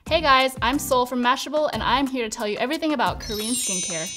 Hey guys, I'm Sol from Mashable and I'm here to tell you everything about Korean skincare.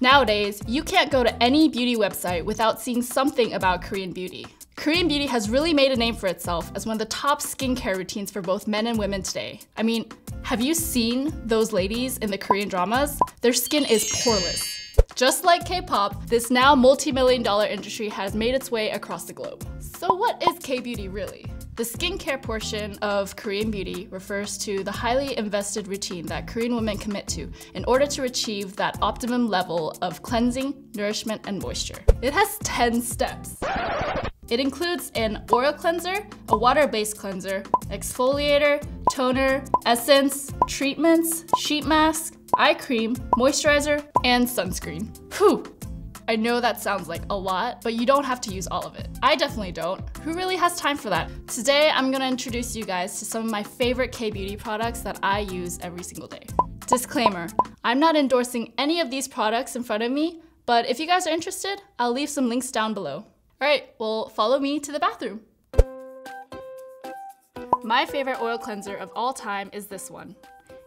Nowadays, you can't go to any beauty website without seeing something about Korean beauty. Korean beauty has really made a name for itself as one of the top skincare routines for both men and women today. I mean, have you seen those ladies in the Korean dramas? Their skin is poreless. Just like K-pop, this now multi-million-dollar industry has made its way across the globe. So what is K-beauty really? The skincare portion of Korean beauty refers to the highly invested routine that Korean women commit to in order to achieve that optimum level of cleansing, nourishment, and moisture. It has 10 steps. It includes an oil cleanser, a water-based cleanser, exfoliator, toner, essence, treatments, sheet mask, eye cream, moisturizer, and sunscreen. Whew! I know that sounds like a lot, but you don't have to use all of it. I definitely don't. Who really has time for that? Today, I'm gonna introduce you guys to some of my favorite K-beauty products that I use every single day. Disclaimer, I'm not endorsing any of these products in front of me, but if you guys are interested, I'll leave some links down below. All right, well, follow me to the bathroom. My favorite oil cleanser of all time is this one.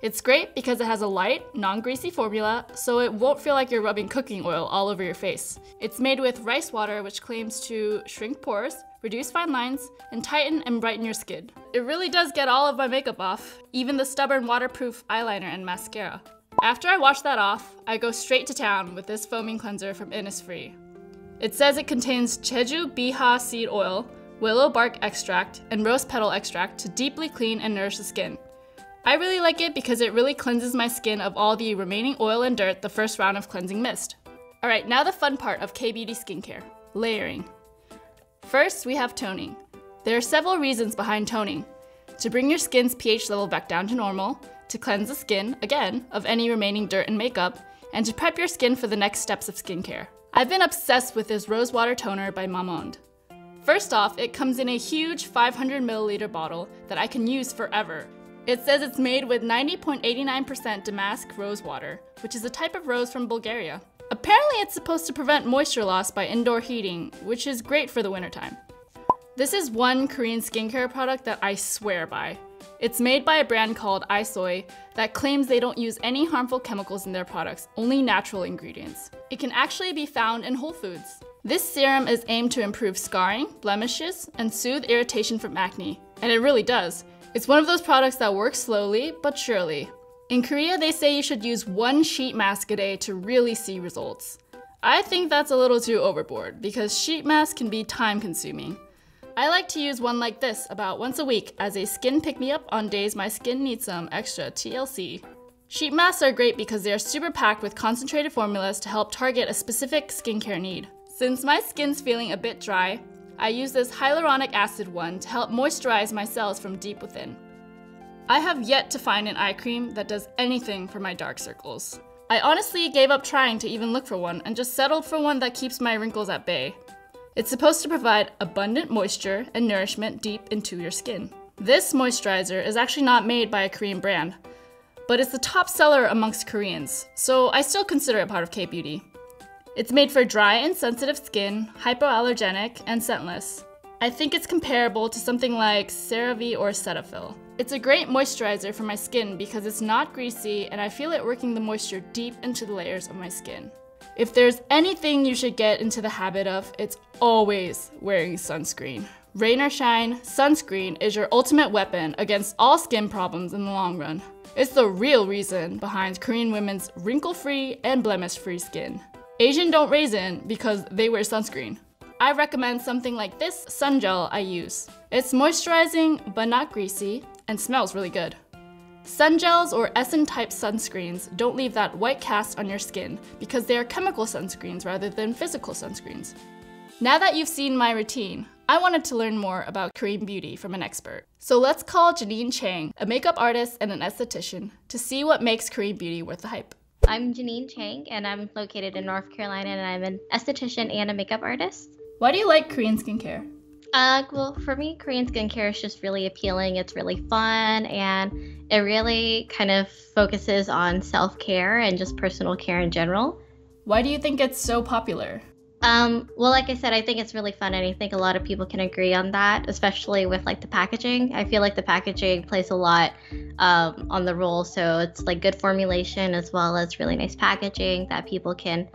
It's great because it has a light, non-greasy formula, so it won't feel like you're rubbing cooking oil all over your face. It's made with rice water, which claims to shrink pores, reduce fine lines, and tighten and brighten your skin. It really does get all of my makeup off, even the stubborn waterproof eyeliner and mascara. After I wash that off, I go straight to town with this foaming cleanser from Innisfree. It says it contains Jeju Bija seed oil, willow bark extract, and rose petal extract to deeply clean and nourish the skin. I really like it because it really cleanses my skin of all the remaining oil and dirt the first round of cleansing mist. Alright, now the fun part of K-beauty skincare, layering. First, we have toning. There are several reasons behind toning. To bring your skin's pH level back down to normal, to cleanse the skin, again, of any remaining dirt and makeup, and to prep your skin for the next steps of skincare. I've been obsessed with this rose water toner by Mamonde. First off, it comes in a huge 500 milliliter bottle that I can use forever. It says it's made with 90.89% damask rose water, which is a type of rose from Bulgaria. Apparently it's supposed to prevent moisture loss by indoor heating, which is great for the wintertime. This is one Korean skincare product that I swear by. It's made by a brand called Isoi that claims they don't use any harmful chemicals in their products, only natural ingredients. It can actually be found in Whole Foods. This serum is aimed to improve scarring, blemishes, and soothe irritation from acne, and it really does. It's one of those products that works slowly, but surely. In Korea, they say you should use 1 sheet mask a day to really see results. I think that's a little too overboard because sheet masks can be time-consuming. I like to use one like this about once a week as a skin pick-me-up on days my skin needs some extra TLC. Sheet masks are great because they are super packed with concentrated formulas to help target a specific skincare need. Since my skin's feeling a bit dry, I use this hyaluronic acid one to help moisturize my cells from deep within. I have yet to find an eye cream that does anything for my dark circles. I honestly gave up trying to even look for one and just settled for one that keeps my wrinkles at bay. It's supposed to provide abundant moisture and nourishment deep into your skin. This moisturizer is actually not made by a Korean brand, but it's the top seller amongst Koreans, so I still consider it part of K-beauty. It's made for dry and sensitive skin, hypoallergenic, and scentless. I think it's comparable to something like CeraVe or Cetaphil. It's a great moisturizer for my skin because it's not greasy and I feel it working the moisture deep into the layers of my skin. If there's anything you should get into the habit of, it's always wearing sunscreen. Rain or shine, sunscreen is your ultimate weapon against all skin problems in the long run. It's the real reason behind Korean women's wrinkle-free and blemish-free skin. Asian don't raisin because they wear sunscreen. I recommend something like this sun gel I use. It's moisturizing but not greasy and smells really good. Sun gels or Essence-type sunscreens don't leave that white cast on your skin because they are chemical sunscreens rather than physical sunscreens. Now that you've seen my routine, I wanted to learn more about Korean beauty from an expert. So let's call Janine Chang, a makeup artist and an esthetician, to see what makes Korean beauty worth the hype. I'm Janine Chang, and I'm located in North Carolina, and I'm an esthetician and a makeup artist. Why do you like Korean skincare? Well, for me, Korean skincare is just really appealing. It's really fun, and it really kind of focuses on self-care and just personal care in general. Why do you think it's so popular? Well, like I said, I think it's really fun, and I think a lot of people can agree on that, especially with like the packaging. I feel like the packaging plays a lot on the role, so it's like good formulation as well as really nice packaging that people can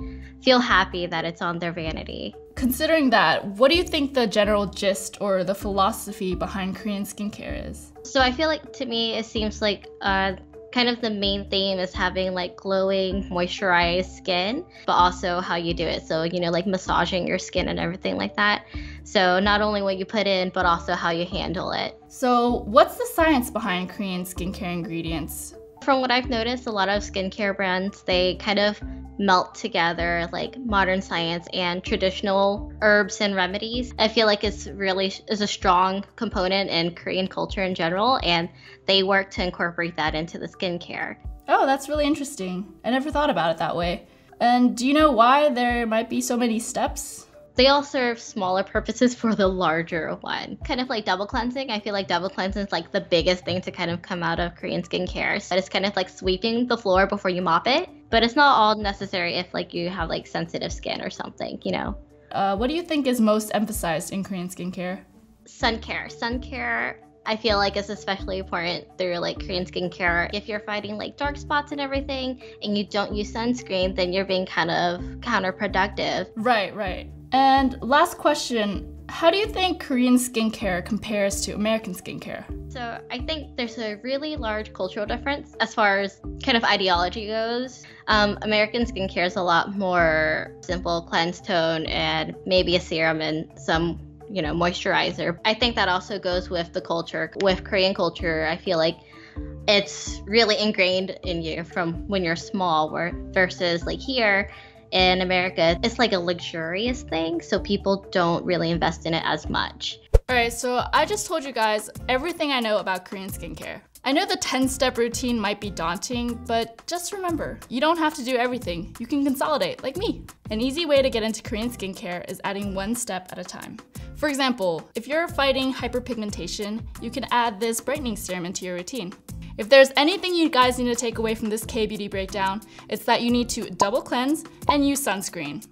feel happy that it's on their vanity. Considering that, what do you think the general gist or the philosophy behind Korean skincare is? So I feel like to me, it seems like kind of the main theme is having like glowing, moisturized skin, but also how you do it. So, like massaging your skin and everything like that. So not only what you put in, but also how you handle it. So what's the science behind Korean skincare ingredients? From what I've noticed, a lot of skincare brands, they kind of melt together like modern science and traditional herbs and remedies. I feel like it's really is a strong component in Korean culture in general, and they work to incorporate that into the skincare. Oh, that's really interesting. I never thought about it that way. And do you know why there might be so many steps? They all serve smaller purposes for the larger one. Kind of like double cleansing. I feel like double cleansing is like the biggest thing to kind of come out of Korean skincare. So it's kind of like sweeping the floor before you mop it. But it's not all necessary if like you have like sensitive skin or something, What do you think is most emphasized in Korean skincare? Sun care. Sun care, I feel like is especially important through like Korean skincare. If you're fighting like dark spots and everything and you don't use sunscreen, then you're being kind of counterproductive. Right. And last question, how do you think Korean skincare compares to American skincare? So I think there's a really large cultural difference as far as kind of ideology goes. American skincare is a lot more simple, cleanse, tone, and maybe a serum and some moisturizer. I think that also goes with the culture. With Korean culture, I feel like it's really ingrained in you from when you're small, versus like here in America, it's like a luxurious thing, so people don't really invest in it as much. Alright, so I just told you guys everything I know about Korean skincare. I know the 10-step routine might be daunting, but just remember, you don't have to do everything. You can consolidate, like me. An easy way to get into Korean skincare is adding one step at a time. For example, if you're fighting hyperpigmentation, you can add this brightening serum into your routine. If there's anything you guys need to take away from this K-beauty breakdown, it's that you need to double cleanse and use sunscreen.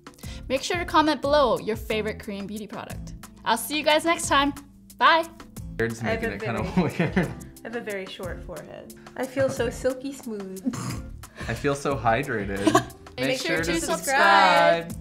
Make sure to comment below your favorite Korean beauty product. I'll see you guys next time. Bye! It's making it kind of weird. I have a very short forehead. I feel so silky smooth. I feel so hydrated. Make sure to subscribe.